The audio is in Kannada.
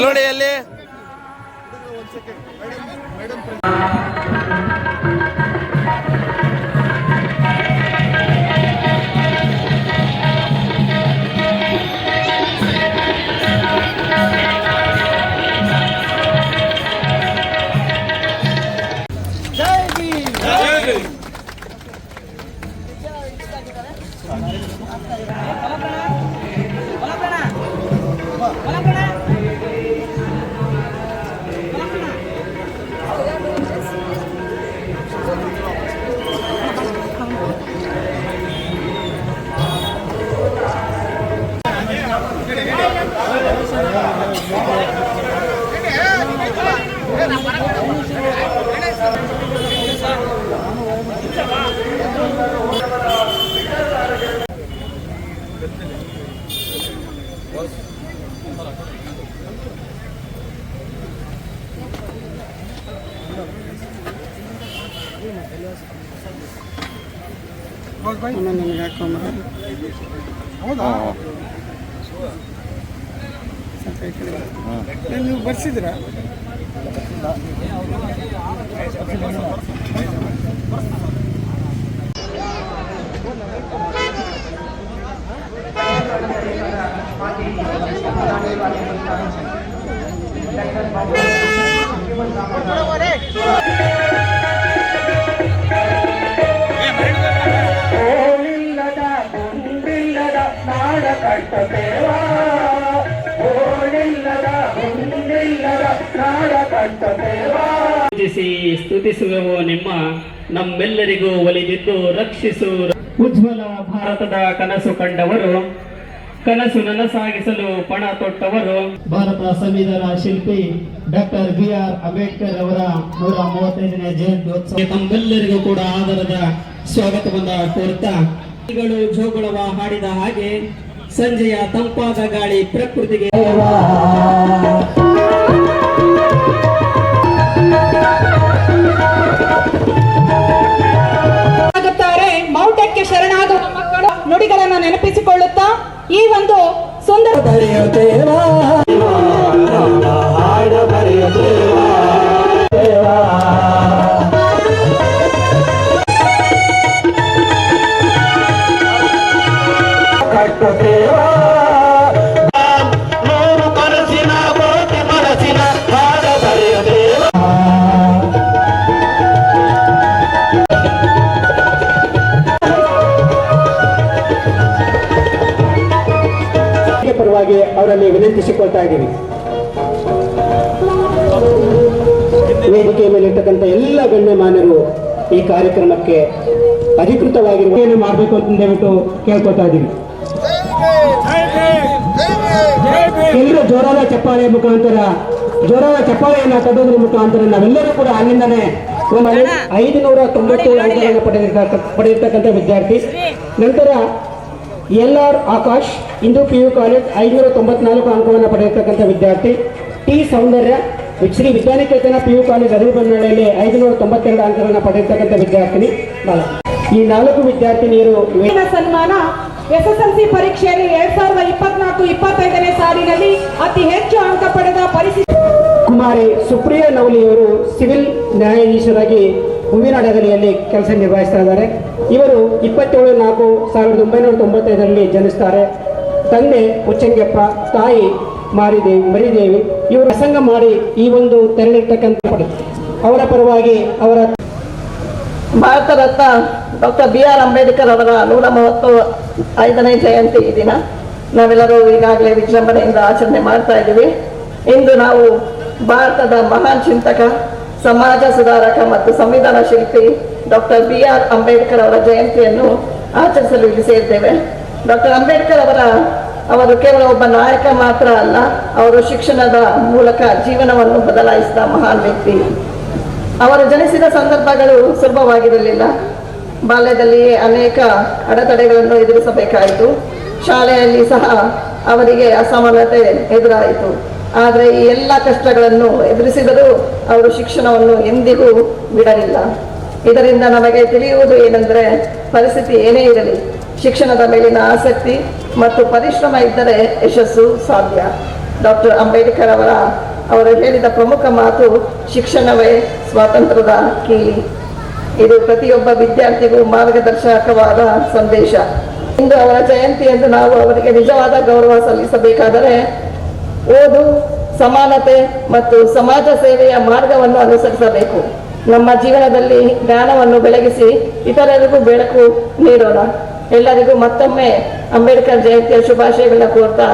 ನೋಡಿ ಅಲ್ಲಿ ಹೌದಾ ನೀವು ಬರ್ಸಿದ್ದೀರಾ? ಪೂಜಿಸಿ ಸ್ತುತಿಸುವೆವು ನಿಮ್ಮ ನಮ್ಮೆಲ್ಲರಿಗೂ ಒಲಿದಿದ್ದು ರಕ್ಷಿಸು. ಉಜ್ವಲ ಭಾರತದ ಕನಸು ಕಂಡವರು, ಕನಸು ನನಸಾಗಿಸಲು ಪಣ ತೊಟ್ಟವರು, ಭಾರತ ಸಂವಿಧಾನ ಶಿಲ್ಪಿ ಡಾಕ್ಟರ್ BR ಅಂಬೇಡ್ಕರ್ ಅವರ 135ನೇ ಜಯಂತ್ಯೋತ್ಸವ ತಮ್ಮೆಲ್ಲರಿಗೂ ಕೂಡ ಆದರದ ಸ್ವಾಗತವನ್ನು ಕೋರುತ್ತಾ, ಜೋಗುಳವ ಹಾಡಿದ ಹಾಗೆ ಸಂಜೆಯ ತಂಪಾದ ಗಾಳಿ ಪ್ರಕೃತಿಗೆ ಮೌಢ್ಯಕ್ಕೆ ಶರಣಾಗುವ ಮಕ್ಕಳು ನುಡಿಗಳನ್ನು ನೆನಪಿಸಿಕೊಳ್ಳುತ್ತಾ ಈ ಒಂದು ಸುಂದರ ಪರವಾಗಿ ಅವರಲ್ಲಿ ವಿನಂತಿಸಿಕೊಳ್ತಾ ಇದ್ದೀವಿ. ವೇದಿಕೆಯ ಮೇಲೆ ಇರ್ತಕ್ಕಂಥ ಎಲ್ಲ ಗಣ್ಯಮಾನ್ಯರು ಈ ಕಾರ್ಯಕ್ರಮಕ್ಕೆ ಅಧಿಕೃತವಾಗಿ ಏನು ಮಾಡಬೇಕು ಅಂತ ದಯವಿಟ್ಟು ಕೇಳ್ಕೊತಾ ಇದ್ದೀವಿ. ಎಲ್ಲರೂ ಜೋರಾದ ಚಪ್ಪಾಳೆಯ ಮುಖಾಂತರ, ಜೋರಾದ ಚಪ್ಪಾಳೆಯನ್ನು ತಟ್ಟೋದ್ರ ಮುಖಾಂತರ ನಾವೆಲ್ಲರೂ ಕೂಡ ಅಲ್ಲಿಂದನೇ 597 ಅಂಕಗಳನ್ನು ಪಡೆದಿರ್ತಕ್ಕಂಥ ವಿದ್ಯಾರ್ಥಿ. ನಂತರ LR ಆಕಾಶ್ ಇಂದು PU ಕಾಲೇಜ್ 594 ಅಂಕವನ್ನು ಪಡೆದಿರ್ತಕ್ಕಂಥ ವಿದ್ಯಾರ್ಥಿ. T ಸೌಂದರ್ಯ ಶ್ರೀ ವಿದ್ಯಾನಿಕೇತನ PU ಕಾಲೇಜ್ ಅರಿಬನ್ನಳ್ಳಿಯಲ್ಲಿ 592 ಅಂಕಗಳನ್ನು ಪಡೆದಿರ್ತಕ್ಕಂಥ ವಿದ್ಯಾರ್ಥಿನಿ. ಈ 4 ವಿದ್ಯಾರ್ಥಿನಿಯರು ಸನ್ಮಾನ SSLC ಪರೀಕ್ಷೆಯಲ್ಲಿ 2024-25ನೇ ಸಾಲಿನಲ್ಲಿ ಅತಿ ಹೆಚ್ಚು ಅಂಕ ಪಡೆದ ಪರಿಸ್ಥಿತಿ. ಕುಮಾರಿ ಸುಪ್ರಿಯಾ ನವಲಿಯವರು ಸಿವಿಲ್ ನ್ಯಾಯಾಧೀಶರಾಗಿ ಹೂವಿನಡಗಲಿಯಲ್ಲಿ ಕೆಲಸ ನಿರ್ವಹಿಸ್ತಾ ಇದ್ದಾರೆ. ಇವರು 27/4/1995ರಲ್ಲಿ ಜನಿಸ್ತಾರೆ. ತಂದೆ ಉಚ್ಚಂಗೆಪ್ಪ, ತಾಯಿ ಮರಿದೇವಿ. ಇವರು ಪ್ರಸಂಗ ಮಾಡಿ ಈ ಒಂದು ತೆರಳಿರ್ತಕ್ಕಂಥ ಅವರ ಪರವಾಗಿ ಅವರ ಭಾರತ ರತ್ನ ಡಾಕ್ಟರ್ BR ಅಂಬೇಡ್ಕರ್ ಅವರ 135ನೇ ಜಯಂತಿ ಈ ದಿನ ನಾವೆಲ್ಲರೂ ಈಗಾಗಲೇ ವಿಜೃಂಭಣೆಯಿಂದ ಆಚರಣೆ ಮಾಡ್ತಾ ಇದ್ದೀವಿ. ಇಂದು ನಾವು ಭಾರತದ ಮಹಾನ್ ಚಿಂತಕ, ಸಮಾಜ ಸುಧಾರಕ ಮತ್ತು ಸಂವಿಧಾನ ಶಿಲ್ಪಿ ಡಾಕ್ಟರ್ BR ಅಂಬೇಡ್ಕರ್ ಅವರ ಜಯಂತಿಯನ್ನು ಆಚರಿಸಲು ಇಲ್ಲಿ ಸೇರಿದ್ದೇವೆ. ಡಾಕ್ಟರ್ ಅಂಬೇಡ್ಕರ್ ಅವರು ಕೇವಲ ಒಬ್ಬ ನಾಯಕ ಮಾತ್ರ ಅಲ್ಲ, ಅವರು ಶಿಕ್ಷಣದ ಮೂಲಕ ಜೀವನವನ್ನು ಬದಲಾಯಿಸಿದ ಮಹಾನ್ ವ್ಯಕ್ತಿ. ಅವರು ಜನಿಸಿದ ಸಂದರ್ಭಗಳು ಸುಲಭವಾಗಿರಲಿಲ್ಲ. ಬಾಲ್ಯದಲ್ಲಿಯೇ ಅನೇಕ ಅಡೆತಡೆಗಳನ್ನು ಎದುರಿಸಬೇಕಾಯಿತು. ಶಾಲೆಯಲ್ಲಿ ಸಹ ಅವರಿಗೆ ಅಸಮಾನತೆ ಎದುರಾಯಿತು. ಆದರೆ ಈ ಎಲ್ಲ ಕಷ್ಟಗಳನ್ನು ಎದುರಿಸಿದರೂ ಅವರು ಶಿಕ್ಷಣವನ್ನು ಎಂದಿಗೂ ಬಿಡಲಿಲ್ಲ. ಇದರಿಂದ ನಮಗೆ ತಿಳಿಯುವುದು ಏನೆಂದರೆ, ಪರಿಸ್ಥಿತಿ ಏನೇ ಇರಲಿ, ಶಿಕ್ಷಣದ ಮೇಲಿನ ಆಸಕ್ತಿ ಮತ್ತು ಪರಿಶ್ರಮ ಇದ್ದರೆ ಯಶಸ್ಸು ಸಾಧ್ಯ. ಡಾಕ್ಟರ್ ಅಂಬೇಡ್ಕರ್ ಅವರು ಹೇಳಿದ ಪ್ರಮುಖ ಮಾತು ಶಿಕ್ಷಣವೇ ಸ್ವಾತಂತ್ರ್ಯದ ಕೀಲಿ. ಇದು ಪ್ರತಿಯೊಬ್ಬ ವಿದ್ಯಾರ್ಥಿಗೂ ಮಾರ್ಗದರ್ಶಕವಾದ ಸಂದೇಶ. ಇಂದು ಅವರ ಜಯಂತಿ ಎಂದು ನಾವು ಅವರಿಗೆ ನಿಜವಾದ ಗೌರವ ಸಲ್ಲಿಸಬೇಕಾದರೆ ಓದು, ಸಮಾನತೆ ಮತ್ತು ಸಮಾಜ ಸೇವೆಯ ಮಾರ್ಗವನ್ನು ಅನುಸರಿಸಬೇಕು. ನಮ್ಮ ಜೀವನದಲ್ಲಿ ಜ್ಞಾನವನ್ನು ಬೆಳಗಿಸಿ ಇತರರಿಗೂ ಬೆಳಕು ನೀಡೋಣ. ಎಲ್ಲರಿಗೂ ಮತ್ತೊಮ್ಮೆ ಅಂಬೇಡ್ಕರ್ ಜಯಂತಿಯ ಶುಭಾಶಯಗಳನ್ನ ಕೋರ್ತಾ